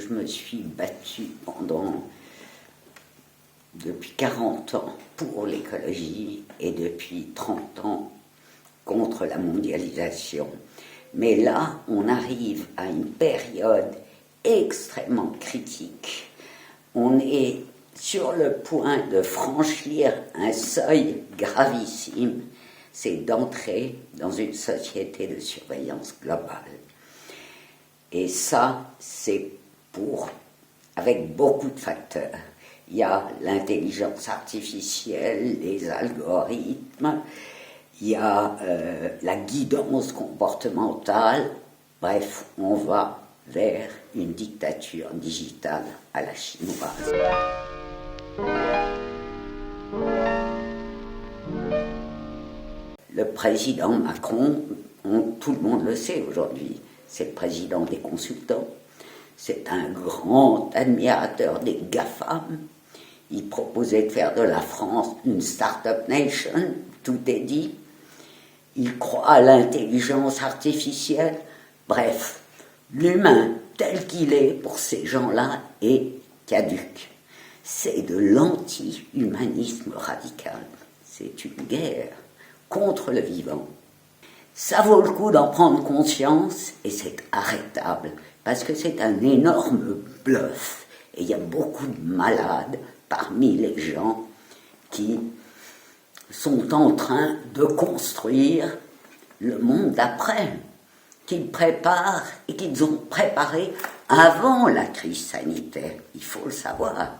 je me suis battue depuis 40 ans pour l'écologie et depuis 30 ans contre la mondialisation. Mais là, on arrive à une période extrêmement critique. On est sur le point de franchir un seuil gravissime, c'est d'entrer dans une société de surveillance globale. Et ça, c'est avec beaucoup de facteurs. Il y a l'intelligence artificielle, les algorithmes, il y a la guidance comportementale. Bref, on va vers une dictature digitale à la chinoise. Le président Macron, tout le monde le sait aujourd'hui, c'est le président des consultants, c'est un grand admirateur des GAFAM. Il proposait de faire de la France une start-up nation, tout est dit. Il croit à l'intelligence artificielle. Bref, l'humain tel qu'il est pour ces gens-là est caduque. C'est de l'anti-humanisme radical. C'est une guerre contre le vivant. Ça vaut le coup d'en prendre conscience et c'est arrêtable parce que c'est un énorme bluff et il y a beaucoup de malades parmi les gens qui sont en train de construire le monde d'après, qu'ils préparent et qu'ils ont préparé avant la crise sanitaire. Il faut le savoir.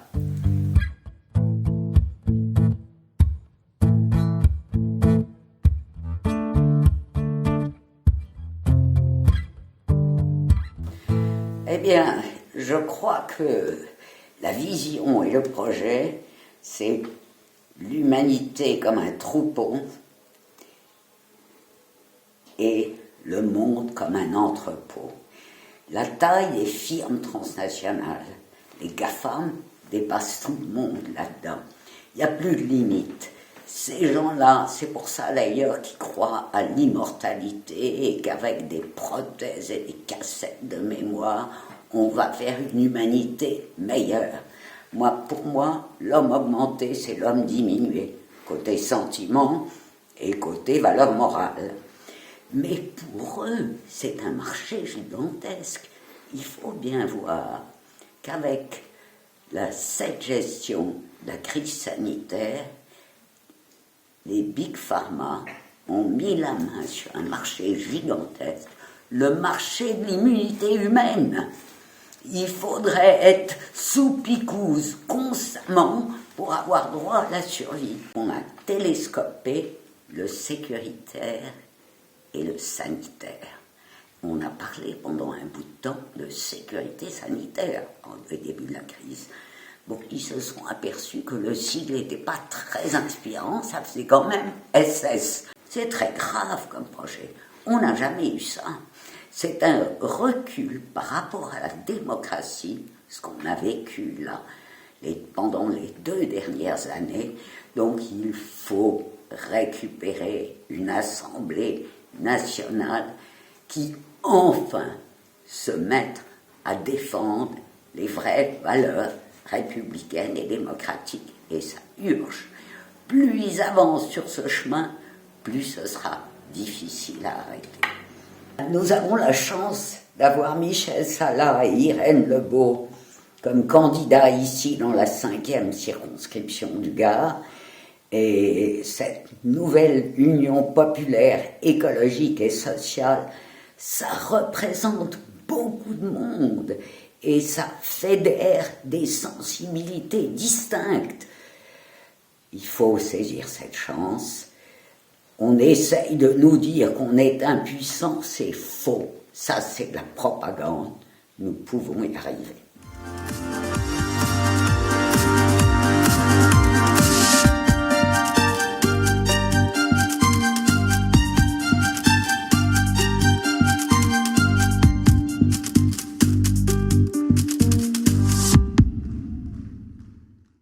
Eh bien, je crois que la vision et le projet, c'est l'humanité comme un troupeau et le monde comme un entrepôt. La taille des firmes transnationales, les GAFAM, dépassent tout le monde là-dedans. Il n'y a plus de limite. Ces gens-là, c'est pour ça d'ailleurs qu'ils croient à l'immortalité et qu'avec des prothèses et des cassettes de mémoire, on va faire une humanité meilleure. Pour moi, l'homme augmenté, c'est l'homme diminué, côté sentiment et côté valeur morale. Mais pour eux, c'est un marché gigantesque. Il faut bien voir qu'avec cette gestion de la crise sanitaire, les big pharma ont mis la main sur un marché gigantesque, le marché de l'immunité humaine. Il faudrait être sous picouse constamment pour avoir droit à la survie. On a télescopé le sécuritaire et le sanitaire. On a parlé pendant un bout de temps de sécurité sanitaire au début de la crise. Bon, ils se sont aperçus que le sigle n'était pas très inspirant, ça faisait quand même SS. C'est très grave comme projet. On n'a jamais eu ça. C'est un recul par rapport à la démocratie, ce qu'on a vécu là pendant les 2 dernières années. Donc il faut récupérer une assemblée nationale qui enfin se mette à défendre les vraies valeurs républicaines et démocratiques. Et ça urge. Plus ils avancent sur ce chemin, plus ce sera difficile à arrêter. Nous avons la chance d'avoir Michel Salas et Irène Lebeau comme candidats ici dans la 5e circonscription du Gard. Et cette nouvelle union populaire, écologique et sociale, ça représente beaucoup de monde et ça fédère des sensibilités distinctes. Il faut saisir cette chance. On essaye de nous dire qu'on est impuissant, c'est faux. Ça, c'est de la propagande. Nous pouvons y arriver.